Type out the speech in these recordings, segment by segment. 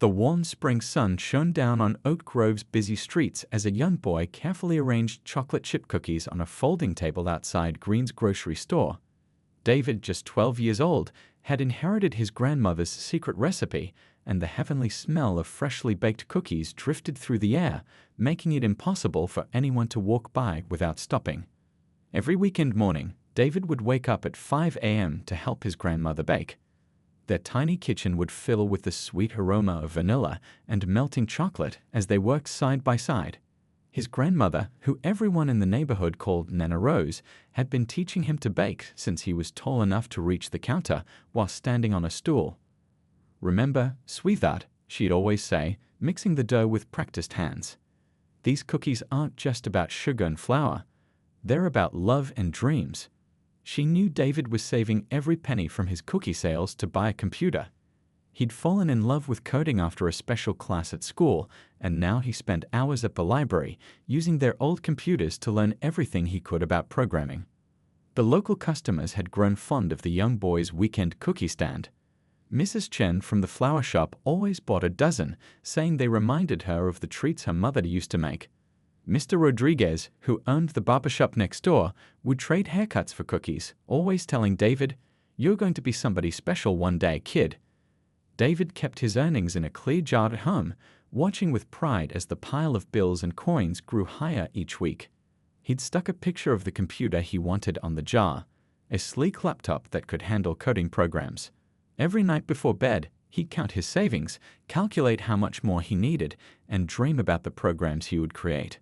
The warm spring sun shone down on Oak Grove's busy streets as a young boy carefully arranged chocolate chip cookies on a folding table outside Green's grocery store. David, just 12 years old, had inherited his grandmother's secret recipe, and the heavenly smell of freshly baked cookies drifted through the air, making it impossible for anyone to walk by without stopping. Every weekend morning, David would wake up at 5 a.m. to help his grandmother bake. Their tiny kitchen would fill with the sweet aroma of vanilla and melting chocolate as they worked side by side. His grandmother, who everyone in the neighborhood called Nana Rose, had been teaching him to bake since he was tall enough to reach the counter while standing on a stool. "Remember, sweetheart," she'd always say, mixing the dough with practiced hands. "These cookies aren't just about sugar and flour. They're about love and dreams." She knew David was saving every penny from his cookie sales to buy a computer. He'd fallen in love with coding after a special class at school, and now he spent hours at the library using their old computers to learn everything he could about programming. The local customers had grown fond of the young boy's weekend cookie stand. Mrs. Chen from the flower shop always bought a dozen, saying they reminded her of the treats her mother used to make. Mr. Rodriguez, who owned the barbershop next door, would trade haircuts for cookies, always telling David, "You're going to be somebody special one day, kid." David kept his earnings in a clear jar at home, watching with pride as the pile of bills and coins grew higher each week. He'd stuck a picture of the computer he wanted on the jar, a sleek laptop that could handle coding programs. Every night before bed, he'd count his savings, calculate how much more he needed, and dream about the programs he would create.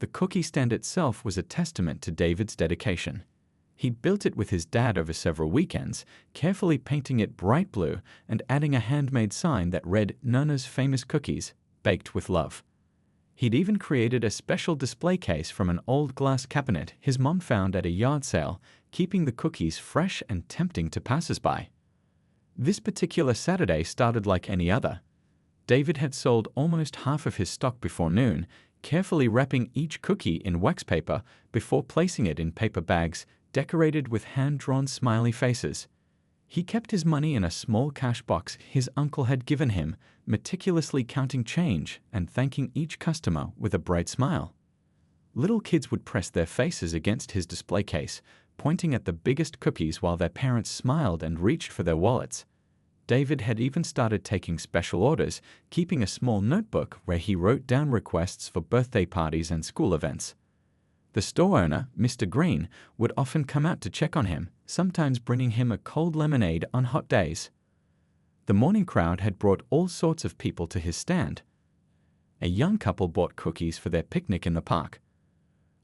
The cookie stand itself was a testament to David's dedication. He'd built it with his dad over several weekends, carefully painting it bright blue and adding a handmade sign that read "Nana's famous cookies, baked with love." He'd even created a special display case from an old glass cabinet his mom found at a yard sale, keeping the cookies fresh and tempting to passers-by. This particular Saturday started like any other. David had sold almost half of his stock before noon, carefully wrapping each cookie in wax paper before placing it in paper bags decorated with hand-drawn smiley faces. He kept his money in a small cash box his uncle had given him, meticulously counting change and thanking each customer with a bright smile. Little kids would press their faces against his display case, pointing at the biggest cookies while their parents smiled and reached for their wallets. David had even started taking special orders, keeping a small notebook where he wrote down requests for birthday parties and school events. The store owner, Mr. Green, would often come out to check on him, sometimes bringing him a cold lemonade on hot days. The morning crowd had brought all sorts of people to his stand. A young couple bought cookies for their picnic in the park.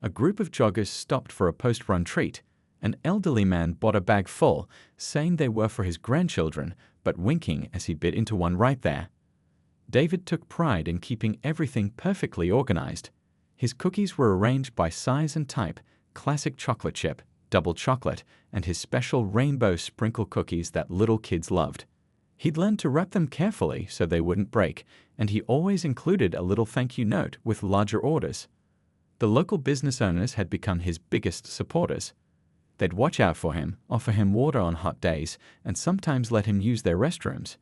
A group of joggers stopped for a post-run treat. An elderly man bought a bag full, saying they were for his grandchildren, but winking as he bit into one right there. David took pride in keeping everything perfectly organized. His cookies were arranged by size and type: classic chocolate chip, double chocolate, and his special rainbow sprinkle cookies that little kids loved. He'd learned to wrap them carefully so they wouldn't break, and he always included a little thank you note with larger orders. The local business owners had become his biggest supporters. They'd watch out for him, offer him water on hot days, and sometimes let him use their restrooms.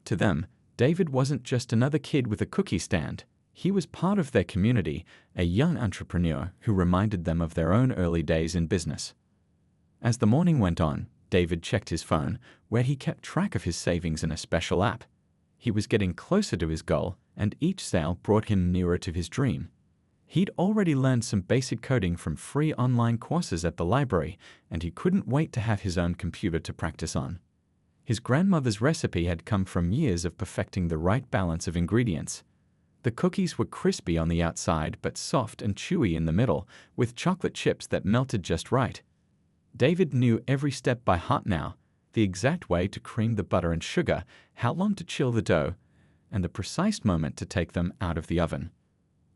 To them, David wasn't just another kid with a cookie stand. He was part of their community, a young entrepreneur who reminded them of their own early days in business. As the morning went on, David checked his phone, where he kept track of his savings in a special app. He was getting closer to his goal, and each sale brought him nearer to his dream. He'd already learned some basic coding from free online courses at the library, and he couldn't wait to have his own computer to practice on. His grandmother's recipe had come from years of perfecting the right balance of ingredients. The cookies were crispy on the outside but soft and chewy in the middle, with chocolate chips that melted just right. David knew every step by heart now: the exact way to cream the butter and sugar, how long to chill the dough, and the precise moment to take them out of the oven.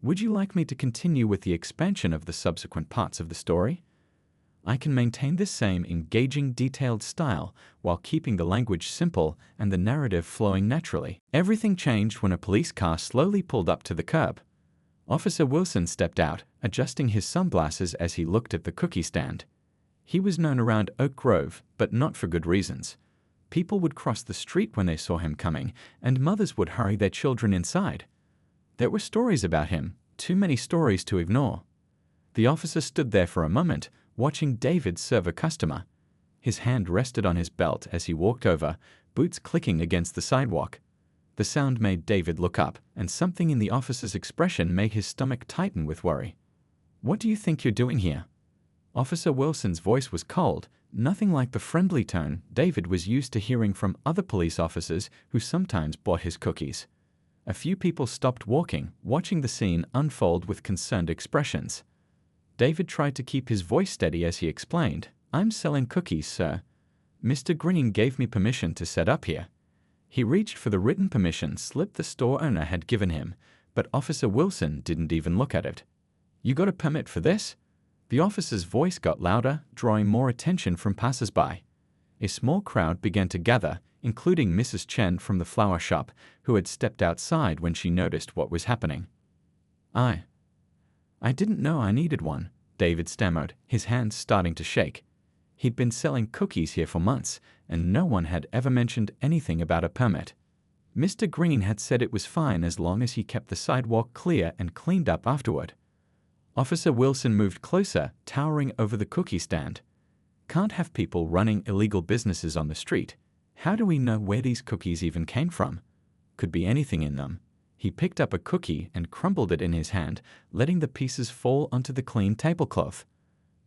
Would you like me to continue with the expansion of the subsequent parts of the story? I can maintain this same engaging, detailed style while keeping the language simple and the narrative flowing naturally. Everything changed when a police car slowly pulled up to the curb. Officer Wilson stepped out, adjusting his sunglasses as he looked at the cookie stand. He was known around Oak Grove, but not for good reasons. People would cross the street when they saw him coming, and mothers would hurry their children inside. There were stories about him, too many stories to ignore. The officer stood there for a moment, watching David serve a customer. His hand rested on his belt as he walked over, boots clicking against the sidewalk. The sound made David look up, and something in the officer's expression made his stomach tighten with worry. "What do you think you're doing here?" Officer Wilson's voice was cold, nothing like the friendly tone David was used to hearing from other police officers who sometimes bought his cookies. A few people stopped walking, watching the scene unfold with concerned expressions. David tried to keep his voice steady as he explained, "I'm selling cookies, sir. Mr. Green gave me permission to set up here." He reached for the written permission slip the store owner had given him, but Officer Wilson didn't even look at it. "You got a permit for this?" The officer's voice got louder, drawing more attention from passers-by. A small crowd began to gather, including Mrs. Chen from the flower shop, who had stepped outside when she noticed what was happening. I didn't know I needed one," David stammered, his hands starting to shake. He'd been selling cookies here for months, and no one had ever mentioned anything about a permit. Mr. Green had said it was fine as long as he kept the sidewalk clear and cleaned up afterward. Officer Wilson moved closer, towering over the cookie stand. "Can't have people running illegal businesses on the street. How do we know where these cookies even came from? Could be anything in them." He picked up a cookie and crumbled it in his hand, letting the pieces fall onto the clean tablecloth.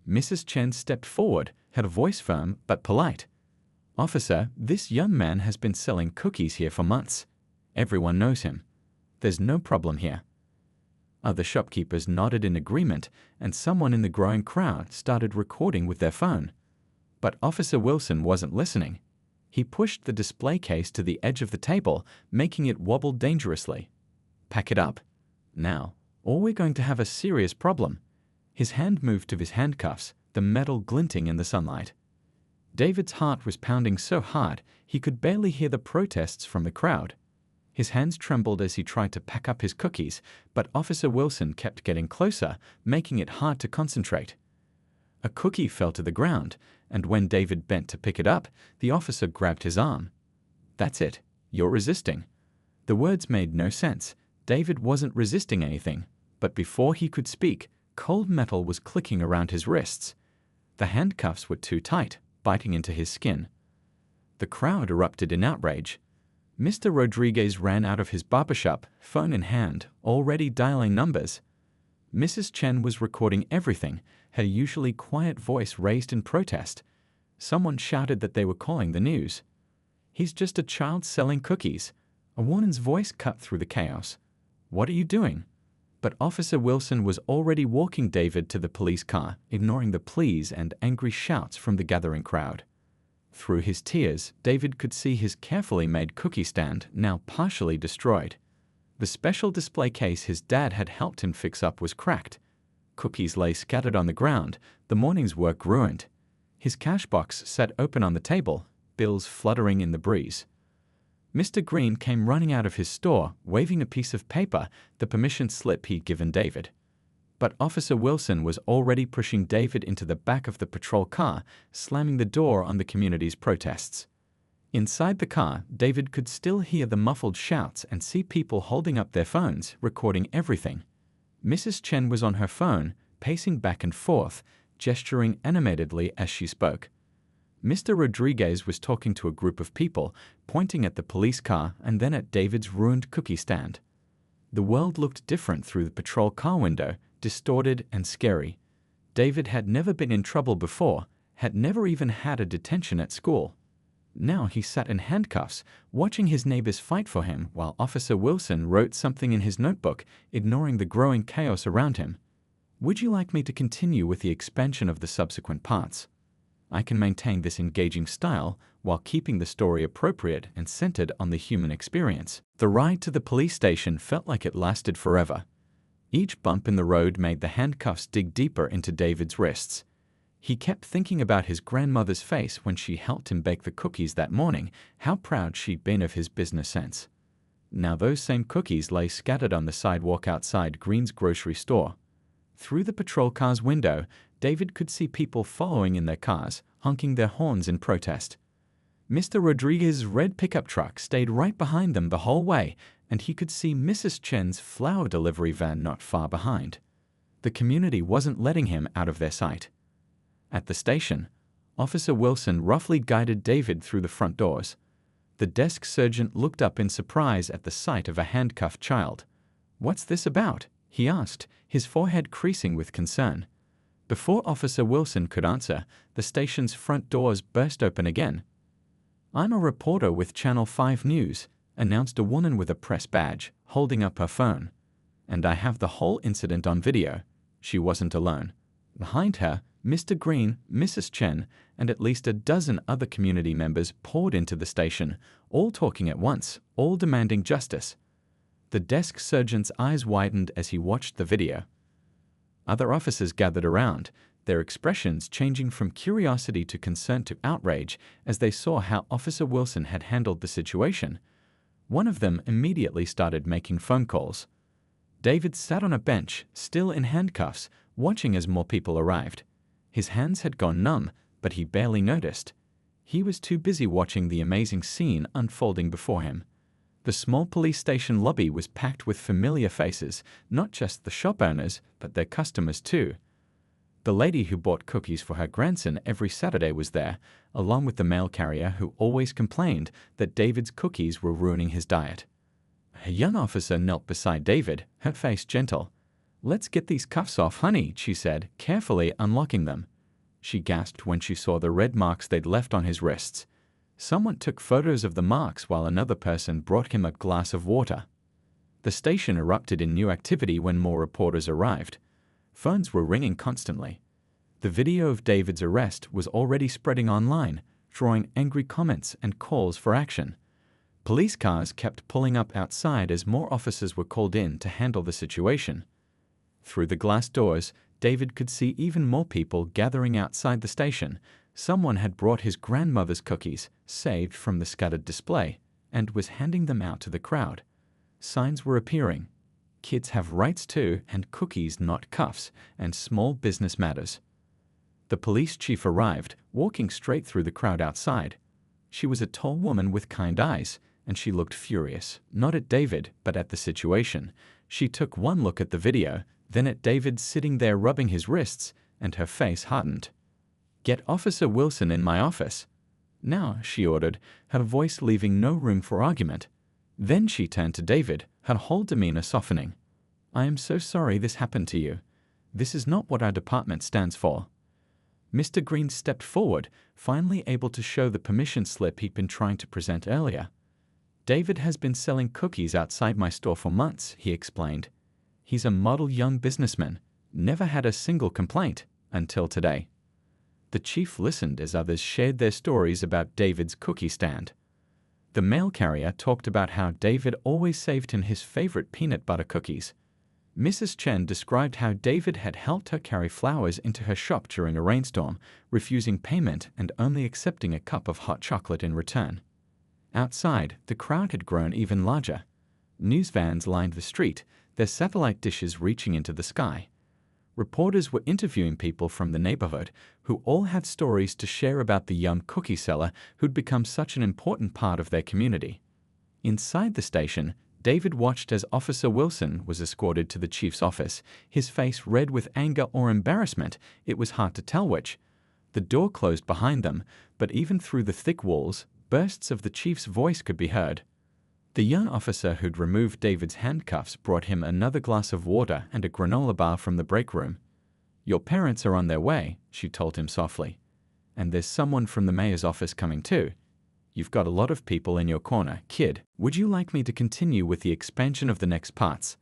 Mrs. Chen stepped forward, her voice firm but polite. "Officer, this young man has been selling cookies here for months. Everyone knows him. There's no problem here." Other shopkeepers nodded in agreement, and someone in the growing crowd started recording with their phone. But Officer Wilson wasn't listening. He pushed the display case to the edge of the table, making it wobble dangerously. "Pack it up. Now, or we're going to have a serious problem." His hand moved to his handcuffs, the metal glinting in the sunlight. David's heart was pounding so hard he could barely hear the protests from the crowd. His hands trembled as he tried to pack up his cookies, but Officer Wilson kept getting closer, making it hard to concentrate. A cookie fell to the ground, and when David bent to pick it up, the officer grabbed his arm. "That's it. You're resisting." The words made no sense. David wasn't resisting anything, but before he could speak, cold metal was clicking around his wrists. The handcuffs were too tight, biting into his skin. The crowd erupted in outrage. Mr. Rodriguez ran out of his barbershop, phone in hand, already dialing numbers. Mrs. Chen was recording everything, her usually quiet voice raised in protest. Someone shouted that they were calling the news. "He's just a child selling cookies." A woman's voice cut through the chaos. "What are you doing?" But Officer Wilson was already walking David to the police car, ignoring the pleas and angry shouts from the gathering crowd. Through his tears, David could see his carefully made cookie stand now partially destroyed. The special display case his dad had helped him fix up was cracked. Cookies lay scattered on the ground, the morning's work ruined. His cash box sat open on the table, bills fluttering in the breeze. Mr. Green came running out of his store, waving a piece of paper, the permission slip he'd given David. But Officer Wilson was already pushing David into the back of the patrol car, slamming the door on the community's protests. Inside the car, David could still hear the muffled shouts and see people holding up their phones, recording everything. Mrs. Chen was on her phone, pacing back and forth, gesturing animatedly as she spoke. Mr. Rodriguez was talking to a group of people, pointing at the police car and then at David's ruined cookie stand. The world looked different through the patrol car window, distorted and scary. David had never been in trouble before, had never even had a detention at school. Now he sat in handcuffs, watching his neighbors fight for him while Officer Wilson wrote something in his notebook, ignoring the growing chaos around him. "Would you like me to continue with the expansion of the subsequent parts? I can maintain this engaging style while keeping the story appropriate and centered on the human experience." The ride to the police station felt like it lasted forever. Each bump in the road made the handcuffs dig deeper into David's wrists. He kept thinking about his grandmother's face when she helped him bake the cookies that morning, how proud she'd been of his business sense. Now those same cookies lay scattered on the sidewalk outside Green's grocery store. Through the patrol car's window, David could see people following in their cars, honking their horns in protest. Mr. Rodriguez's red pickup truck stayed right behind them the whole way, and he could see Mrs. Chen's flower delivery van not far behind. The community wasn't letting him out of their sight. At the station, Officer Wilson roughly guided David through the front doors. The desk sergeant looked up in surprise at the sight of a handcuffed child. "What's this about?" he asked, his forehead creasing with concern. Before Officer Wilson could answer, the station's front doors burst open again. "I'm a reporter with Channel 5 News," announced a woman with a press badge, holding up her phone. "And I have the whole incident on video." She wasn't alone. Behind her, Mr. Green, Mrs. Chen, and at least a dozen other community members poured into the station, all talking at once, all demanding justice. The desk sergeant's eyes widened as he watched the video. Other officers gathered around, their expressions changing from curiosity to concern to outrage as they saw how Officer Wilson had handled the situation. One of them immediately started making phone calls. David sat on a bench, still in handcuffs, watching as more people arrived. His hands had gone numb, but he barely noticed. He was too busy watching the amazing scene unfolding before him. The small police station lobby was packed with familiar faces, not just the shop owners, but their customers too. The lady who bought cookies for her grandson every Saturday was there, along with the mail carrier who always complained that David's cookies were ruining his diet. A young officer knelt beside David, her face gentle. "Let's get these cuffs off, honey," she said, carefully unlocking them. She gasped when she saw the red marks they'd left on his wrists. Someone took photos of the marks while another person brought him a glass of water. The station erupted in new activity when more reporters arrived. Phones were ringing constantly. The video of David's arrest was already spreading online, drawing angry comments and calls for action. Police cars kept pulling up outside as more officers were called in to handle the situation. Through the glass doors, David could see even more people gathering outside the station. Someone had brought his grandmother's cookies, saved from the scattered display, and was handing them out to the crowd. Signs were appearing. "Kids have rights too, and cookies, not cuffs, and small business matters." The police chief arrived, walking straight through the crowd outside. She was a tall woman with kind eyes, and she looked furious, not at David, but at the situation. She took one look at the video, then at David sitting there rubbing his wrists, and her face hardened. "Get Officer Wilson in my office." "Now," she ordered, her voice leaving no room for argument. Then she turned to David, her whole demeanor softening. "I am so sorry this happened to you. This is not what our department stands for." Mr. Green stepped forward, finally able to show the permission slip he'd been trying to present earlier. "David has been selling cookies outside my store for months," he explained. "He's a model young businessman, never had a single complaint, until today." The chief listened as others shared their stories about David's cookie stand. The mail carrier talked about how David always saved him his favorite peanut butter cookies. Mrs. Chen described how David had helped her carry flowers into her shop during a rainstorm, refusing payment and only accepting a cup of hot chocolate in return. Outside, the crowd had grown even larger. News vans lined the street, their satellite dishes reaching into the sky. Reporters were interviewing people from the neighborhood who all had stories to share about the young cookie seller who'd become such an important part of their community. Inside the station, David watched as Officer Wilson was escorted to the chief's office, his face red with anger or embarrassment. It was hard to tell which. The door closed behind them, but even through the thick walls, bursts of the chief's voice could be heard. The young officer who'd removed David's handcuffs brought him another glass of water and a granola bar from the break room. "Your parents are on their way," she told him softly. "And there's someone from the mayor's office coming too. You've got a lot of people in your corner, kid. Would you like me to continue with the expansion of the next parts?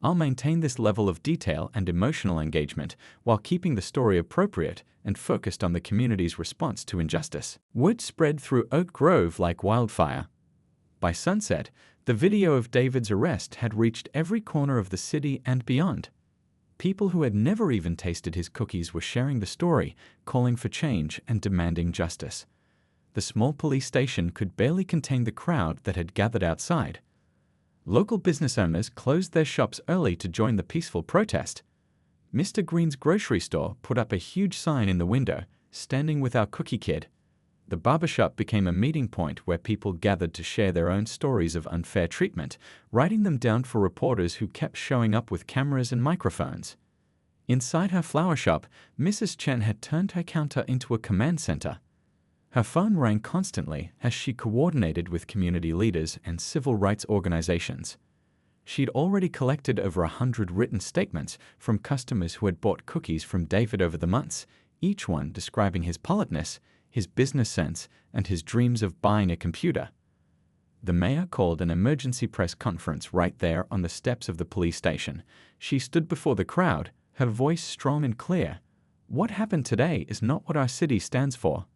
I'll maintain this level of detail and emotional engagement while keeping the story appropriate and focused on the community's response to injustice." Word spread through Oak Grove like wildfire. By sunset, the video of David's arrest had reached every corner of the city and beyond. People who had never even tasted his cookies were sharing the story, calling for change and demanding justice. The small police station could barely contain the crowd that had gathered outside. Local business owners closed their shops early to join the peaceful protest. Mr. Green's grocery store put up a huge sign in the window, "Standing with our cookie kid." The barbershop became a meeting point where people gathered to share their own stories of unfair treatment, writing them down for reporters who kept showing up with cameras and microphones. Inside her flower shop, Mrs. Chen had turned her counter into a command center. Her phone rang constantly as she coordinated with community leaders and civil rights organizations. She'd already collected over 100 written statements from customers who had bought cookies from David over the months, each one describing his politeness, his business sense, and his dreams of buying a computer. The mayor called an emergency press conference right there on the steps of the police station. She stood before the crowd, her voice strong and clear. "What happened today is not what our city stands for.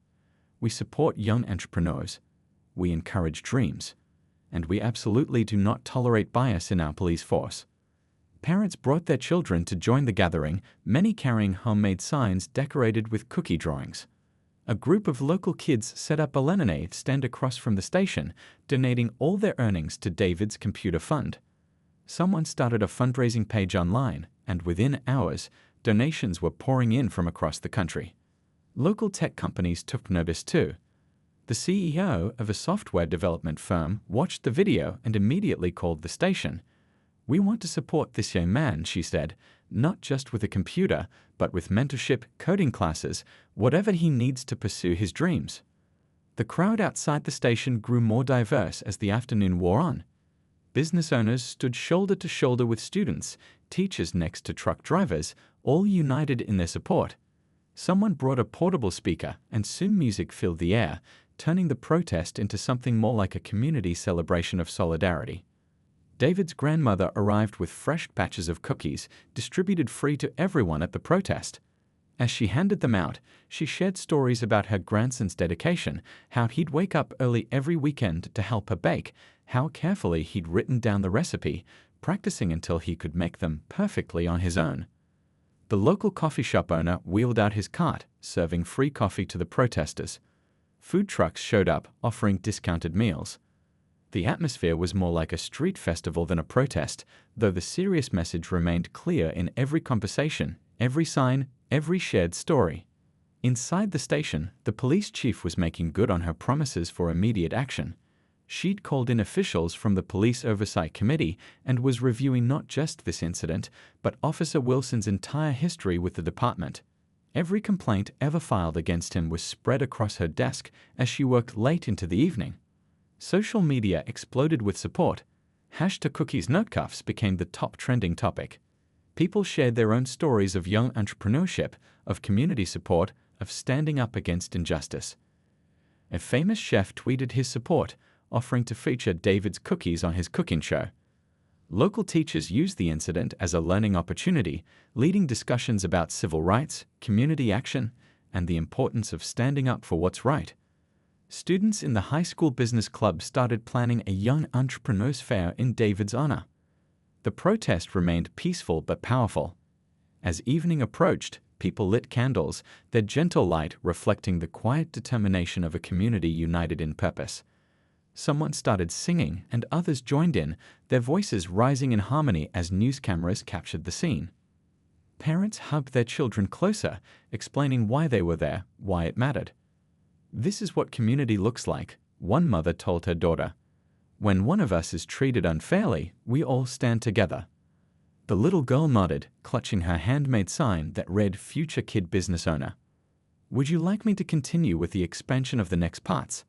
We support young entrepreneurs. We encourage dreams. And we absolutely do not tolerate bias in our police force." Parents brought their children to join the gathering, many carrying homemade signs decorated with cookie drawings. A group of local kids set up a lemonade stand across from the station, donating all their earnings to David's computer fund. Someone started a fundraising page online, and within hours, donations were pouring in from across the country. Local tech companies took notice too. The CEO of a software development firm watched the video and immediately called the station. "We want to support this young man," she said, "not just with a computer, but with mentorship, coding classes, whatever he needs to pursue his dreams." The crowd outside the station grew more diverse as the afternoon wore on. Business owners stood shoulder to shoulder with students, teachers next to truck drivers, all united in their support. Someone brought a portable speaker, and soon music filled the air, turning the protest into something more like a community celebration of solidarity. David's grandmother arrived with fresh batches of cookies, distributed free to everyone at the protest. As she handed them out, she shared stories about her grandson's dedication, how he'd wake up early every weekend to help her bake, how carefully he'd written down the recipe, practicing until he could make them perfectly on his own. The local coffee shop owner wheeled out his cart, serving free coffee to the protesters. Food trucks showed up, offering discounted meals. The atmosphere was more like a street festival than a protest, though the serious message remained clear in every conversation, every sign, every shared story. Inside the station, the police chief was making good on her promises for immediate action. She'd called in officials from the Police Oversight Committee and was reviewing not just this incident, but Officer Wilson's entire history with the department. Every complaint ever filed against him was spread across her desk as she worked late into the evening. Social media exploded with support. #Cookies Notecuffs became the top trending topic. People shared their own stories of young entrepreneurship, of community support, of standing up against injustice. A famous chef tweeted his support, offering to feature David's cookies on his cooking show. Local teachers used the incident as a learning opportunity, leading discussions about civil rights, community action, and the importance of standing up for what's right. Students in the high school business club started planning a young entrepreneurs fair in David's honor. The protest remained peaceful but powerful. As evening approached, people lit candles, their gentle light reflecting the quiet determination of a community united in purpose. Someone started singing, and others joined in, their voices rising in harmony as news cameras captured the scene. Parents hugged their children closer, explaining why they were there, why it mattered. "This is what community looks like," one mother told her daughter. "When one of us is treated unfairly, we all stand together." The little girl nodded, clutching her handmade sign that read "Future Kid Business Owner." "Would you like me to continue with the expansion of the next parts?"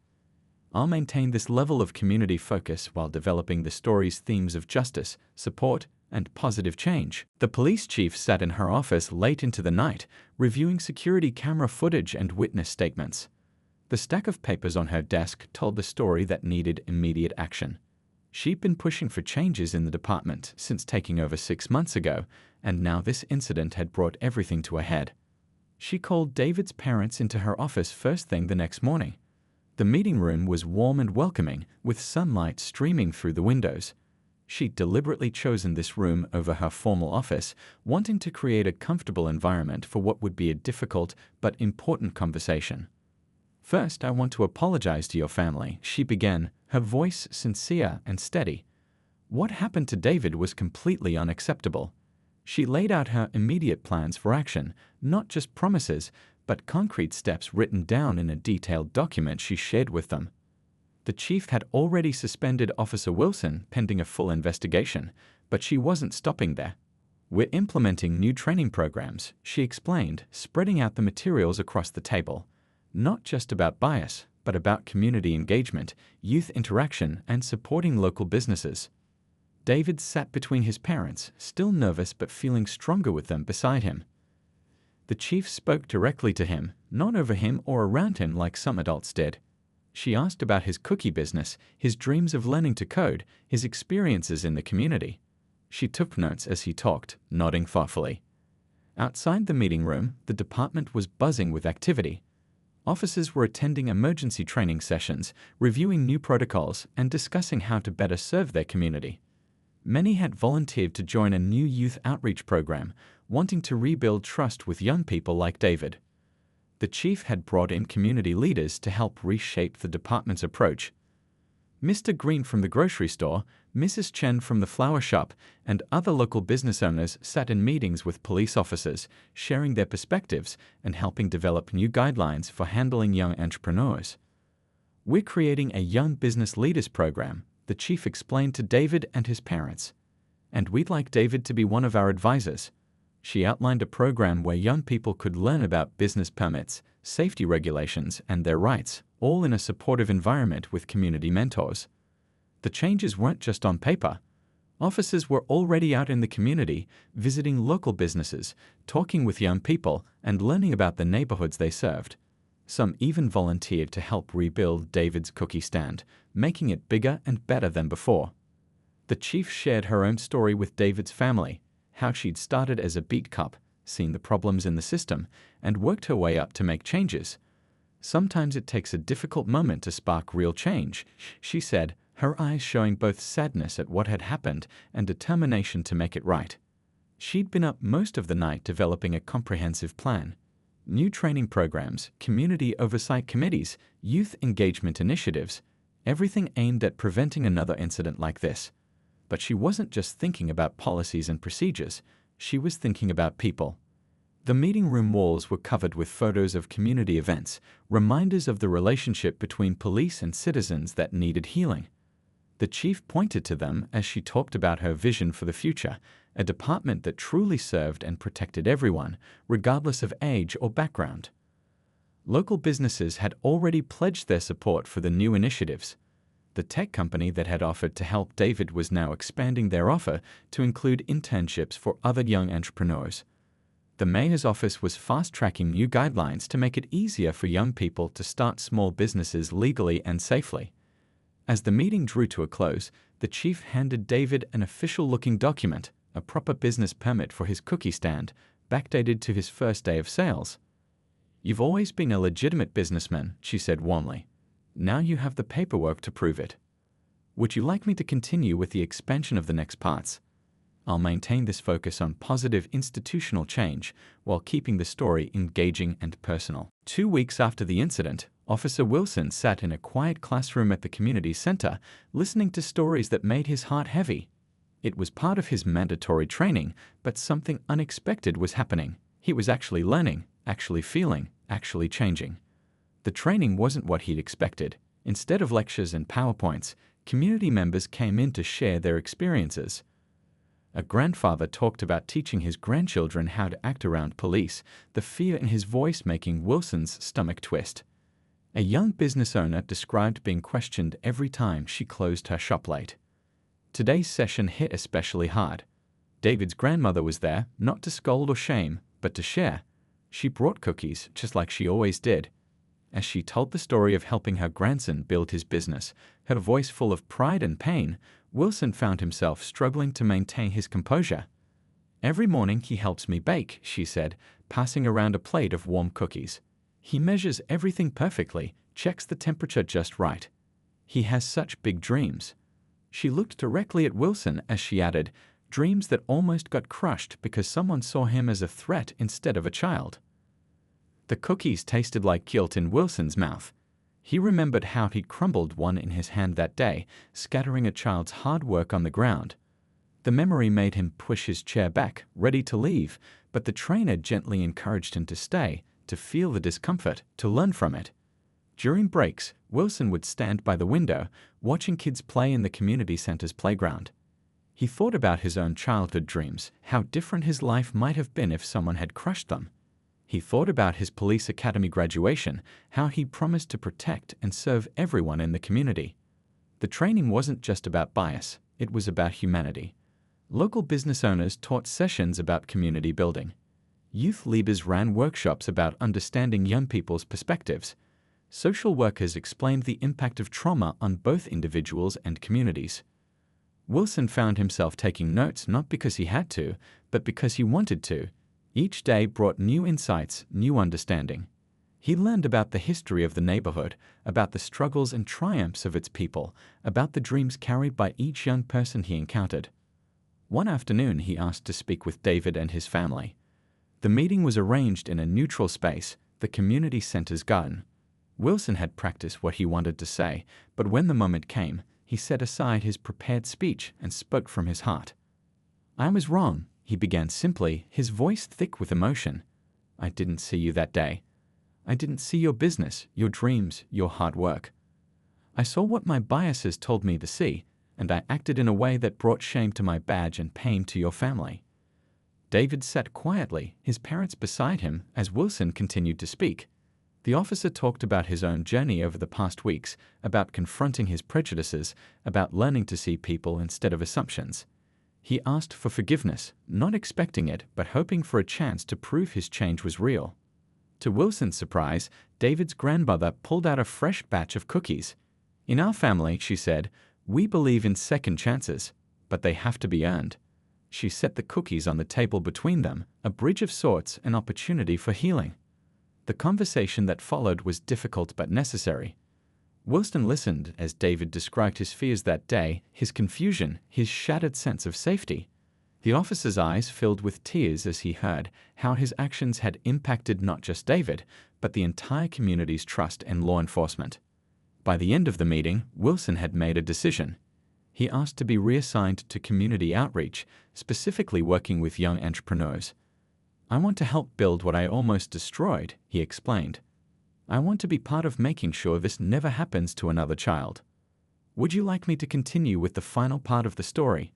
I'll maintain this level of community focus while developing the story's themes of justice, support, and positive change. The police chief sat in her office late into the night, reviewing security camera footage and witness statements. The stack of papers on her desk told the story that needed immediate action. She'd been pushing for changes in the department since taking over 6 months ago, and now this incident had brought everything to a head. She called David's parents into her office first thing the next morning. The meeting room was warm and welcoming, with sunlight streaming through the windows. She'd deliberately chosen this room over her formal office, wanting to create a comfortable environment for what would be a difficult but important conversation. "First, I want to apologize to your family," she began, her voice sincere and steady. What happened to David was completely unacceptable. She laid out her immediate plans for action, not just promises, but concrete steps written down in a detailed document she shared with them. The chief had already suspended Officer Wilson pending a full investigation, but she wasn't stopping there. "We're implementing new training programs," she explained, spreading out the materials across the table. "Not just about bias, but about community engagement, youth interaction, and supporting local businesses." David sat between his parents, still nervous but feeling stronger with them beside him. The chief spoke directly to him, not over him or around him like some adults did. She asked about his cookie business, his dreams of learning to code, his experiences in the community. She took notes as he talked, nodding thoughtfully. Outside the meeting room, the department was buzzing with activity. Officers were attending emergency training sessions, reviewing new protocols, and discussing how to better serve their community. Many had volunteered to join a new youth outreach program, wanting to rebuild trust with young people like David. The chief had brought in community leaders to help reshape the department's approach. Mr. Green from the grocery store, Mrs. Chen from the flower shop, and other local business owners sat in meetings with police officers, sharing their perspectives and helping develop new guidelines for handling young entrepreneurs. "We're creating a young business leaders program," the chief explained to David and his parents. "And we'd like David to be one of our advisors." She outlined a program where young people could learn about business permits, safety regulations, and their rights, all in a supportive environment with community mentors. The changes weren't just on paper. Officers were already out in the community, visiting local businesses, talking with young people, and learning about the neighborhoods they served. Some even volunteered to help rebuild David's cookie stand, making it bigger and better than before. The chief shared her own story with David's family, how she'd started as a beat cop, seen the problems in the system, and worked her way up to make changes. "Sometimes it takes a difficult moment to spark real change," she said, her eyes showing both sadness at what had happened and determination to make it right. She'd been up most of the night developing a comprehensive plan. New training programs, community oversight committees, youth engagement initiatives, everything aimed at preventing another incident like this. But she wasn't just thinking about policies and procedures, she was thinking about people. The meeting room walls were covered with photos of community events, reminders of the relationship between police and citizens that needed healing. The chief pointed to them as she talked about her vision for the future, a department that truly served and protected everyone, regardless of age or background. Local businesses had already pledged their support for the new initiatives. The tech company that had offered to help David was now expanding their offer to include internships for other young entrepreneurs. The mayor's office was fast-tracking new guidelines to make it easier for young people to start small businesses legally and safely. As the meeting drew to a close, the chief handed David an official-looking document, a proper business permit for his cookie stand, backdated to his first day of sales. "You've always been a legitimate businessman," she said warmly. "Now you have the paperwork to prove it. Would you like me to continue with the expansion of the next parts? I'll maintain this focus on positive institutional change while keeping the story engaging and personal." 2 weeks after the incident, Officer Wilson sat in a quiet classroom at the community center, listening to stories that made his heart heavy. It was part of his mandatory training, but something unexpected was happening. He was actually learning, actually feeling, actually changing. The training wasn't what he'd expected. Instead of lectures and PowerPoints, community members came in to share their experiences. A grandfather talked about teaching his grandchildren how to act around police, the fear in his voice making Wilson's stomach twist. A young business owner described being questioned every time she closed her shop late. Today's session hit especially hard. David's grandmother was there, not to scold or shame, but to share. She brought cookies, just like she always did. As she told the story of helping her grandson build his business, her voice full of pride and pain, Wilson found himself struggling to maintain his composure. "Every morning he helps me bake," she said, passing around a plate of warm cookies. "He measures everything perfectly, checks the temperature just right. He has such big dreams." She looked directly at Wilson as she added, "dreams that almost got crushed because someone saw him as a threat instead of a child." The cookies tasted like guilt in Wilson's mouth. He remembered how he'd crumbled one in his hand that day, scattering a child's hard work on the ground. The memory made him push his chair back, ready to leave, but the trainer gently encouraged him to stay, to feel the discomfort, to learn from it. During breaks, Wilson would stand by the window, watching kids play in the community center's playground. He thought about his own childhood dreams, how different his life might have been if someone had crushed them. He thought about his police academy graduation, how he promised to protect and serve everyone in the community. The training wasn't just about bias, it was about humanity. Local business owners taught sessions about community building. Youth leaders ran workshops about understanding young people's perspectives. Social workers explained the impact of trauma on both individuals and communities. Wilson found himself taking notes not because he had to, but because he wanted to. Each day brought new insights, new understanding. He learned about the history of the neighborhood, about the struggles and triumphs of its people, about the dreams carried by each young person he encountered. One afternoon, he asked to speak with David and his family. The meeting was arranged in a neutral space, the community center's garden. Wilson had practiced what he wanted to say, but when the moment came, he set aside his prepared speech and spoke from his heart. "I was wrong," he began simply, his voice thick with emotion. "I didn't see you that day. I didn't see your business, your dreams, your hard work. I saw what my biases told me to see, and I acted in a way that brought shame to my badge and pain to your family." David sat quietly, his parents beside him, as Wilson continued to speak. The officer talked about his own journey over the past weeks, about confronting his prejudices, about learning to see people instead of assumptions. He asked for forgiveness, not expecting it, but hoping for a chance to prove his change was real. To Wilson's surprise, David's grandmother pulled out a fresh batch of cookies. "In our family," she said, "we believe in second chances, but they have to be earned." She set the cookies on the table between them, a bridge of sorts, an opportunity for healing. The conversation that followed was difficult but necessary. Wilson listened as David described his fears that day, his confusion, his shattered sense of safety. The officer's eyes filled with tears as he heard how his actions had impacted not just David, but the entire community's trust in law enforcement. By the end of the meeting, Wilson had made a decision. He asked to be reassigned to community outreach, specifically working with young entrepreneurs. "I want to help build what I almost destroyed," he explained. "I want to be part of making sure this never happens to another child. Would you like me to continue with the final part of the story?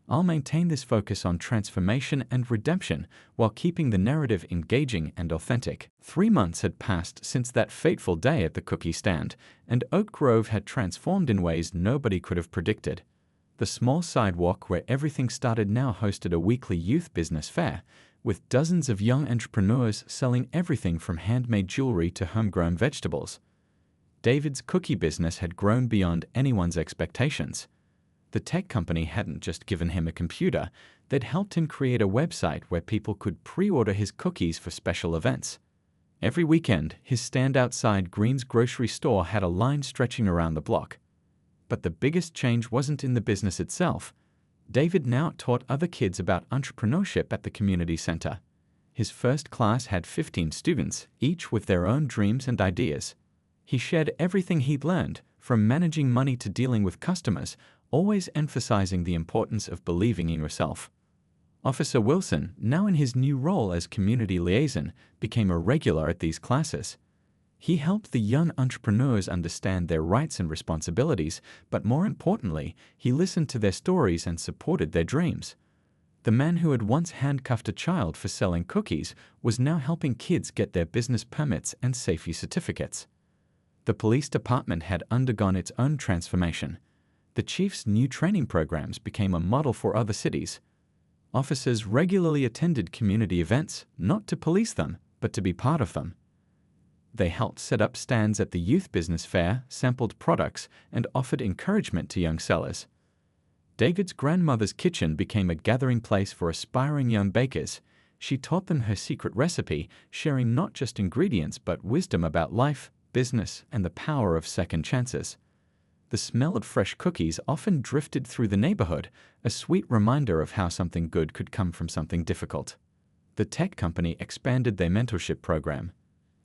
I'll maintain this focus on transformation and redemption while keeping the narrative engaging and authentic." 3 months had passed since that fateful day at the cookie stand, and Oak Grove had transformed in ways nobody could have predicted. The small sidewalk where everything started now hosted a weekly youth business fair, with dozens of young entrepreneurs selling everything from handmade jewelry to homegrown vegetables. David's cookie business had grown beyond anyone's expectations. The tech company hadn't just given him a computer, they'd helped him create a website where people could pre-order his cookies for special events. Every weekend, his stand outside Green's grocery store had a line stretching around the block. But the biggest change wasn't in the business itself. David now taught other kids about entrepreneurship at the community center. His first class had 15 students, each with their own dreams and ideas. He shared everything he'd learned, from managing money to dealing with customers, always emphasizing the importance of believing in yourself. Officer Wilson, now in his new role as community liaison, became a regular at these classes. He helped the young entrepreneurs understand their rights and responsibilities, but more importantly, he listened to their stories and supported their dreams. The man who had once handcuffed a child for selling cookies was now helping kids get their business permits and safety certificates. The police department had undergone its own transformation. The chief's new training programs became a model for other cities. Officers regularly attended community events, not to police them, but to be part of them. They helped set up stands at the youth business fair, sampled products, and offered encouragement to young sellers. David's grandmother's kitchen became a gathering place for aspiring young bakers. She taught them her secret recipe, sharing not just ingredients but wisdom about life, business, and the power of second chances. The smell of fresh cookies often drifted through the neighborhood, a sweet reminder of how something good could come from something difficult. The tech company expanded their mentorship program.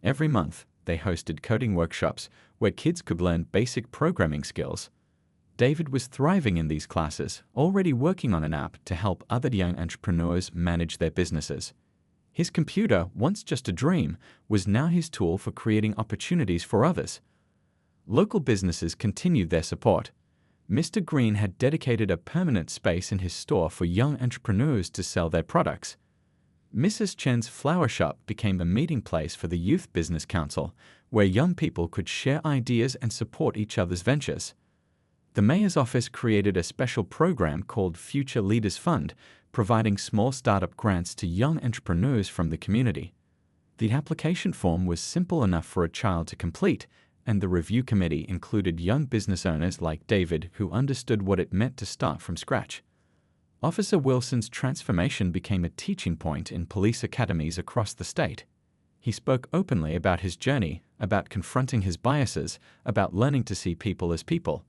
Every month, they hosted coding workshops where kids could learn basic programming skills. David was thriving in these classes, already working on an app to help other young entrepreneurs manage their businesses. His computer, once just a dream, was now his tool for creating opportunities for others. Local businesses continued their support. Mr. Green had dedicated a permanent space in his store for young entrepreneurs to sell their products. Mrs. Chen's flower shop became a meeting place for the Youth Business Council, where young people could share ideas and support each other's ventures. The mayor's office created a special program called Future Leaders Fund, providing small startup grants to young entrepreneurs from the community. The application form was simple enough for a child to complete, and the review committee included young business owners like David who understood what it meant to start from scratch. Officer Wilson's transformation became a teaching point in police academies across the state. He spoke openly about his journey, about confronting his biases, about learning to see people as people.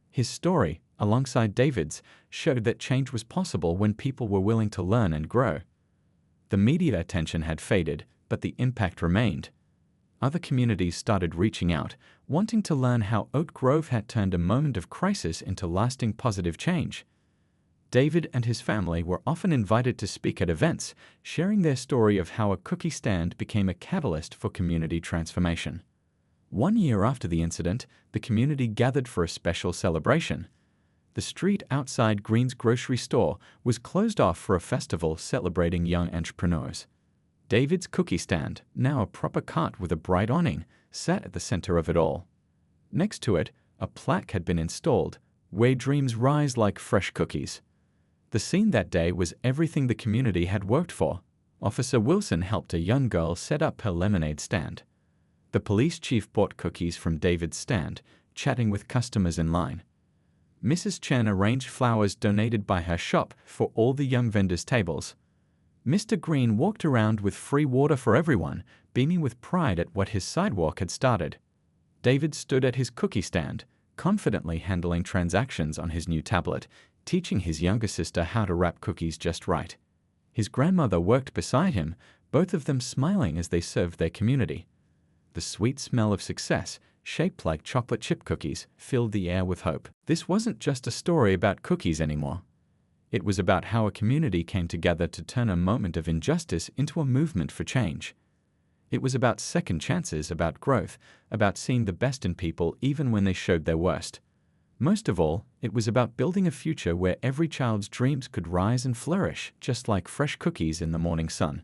His story, alongside David's, showed that change was possible when people were willing to learn and grow. The media attention had faded, but the impact remained. Other communities started reaching out, wanting to learn how Oak Grove had turned a moment of crisis into lasting positive change. David and his family were often invited to speak at events, sharing their story of how a cookie stand became a catalyst for community transformation. 1 year after the incident, the community gathered for a special celebration. The street outside Green's grocery store was closed off for a festival celebrating young entrepreneurs. David's cookie stand, now a proper cart with a bright awning, sat at the center of it all. Next to it, a plaque had been installed, "Where dreams rise like fresh cookies." The scene that day was everything the community had worked for. Officer Wilson helped a young girl set up her lemonade stand. The police chief bought cookies from David's stand, chatting with customers in line. Mrs. Chen arranged flowers donated by her shop for all the young vendors' tables. Mr. Green walked around with free water for everyone, beaming with pride at what his sidewalk had started. David stood at his cookie stand, confidently handling transactions on his new tablet, teaching his younger sister how to wrap cookies just right. His grandmother worked beside him, both of them smiling as they served their community. The sweet smell of success, shaped like chocolate chip cookies, filled the air with hope. This wasn't just a story about cookies anymore. It was about how a community came together to turn a moment of injustice into a movement for change. It was about second chances, about growth, about seeing the best in people even when they showed their worst. Most of all, it was about building a future where every child's dreams could rise and flourish, just like fresh cookies in the morning sun.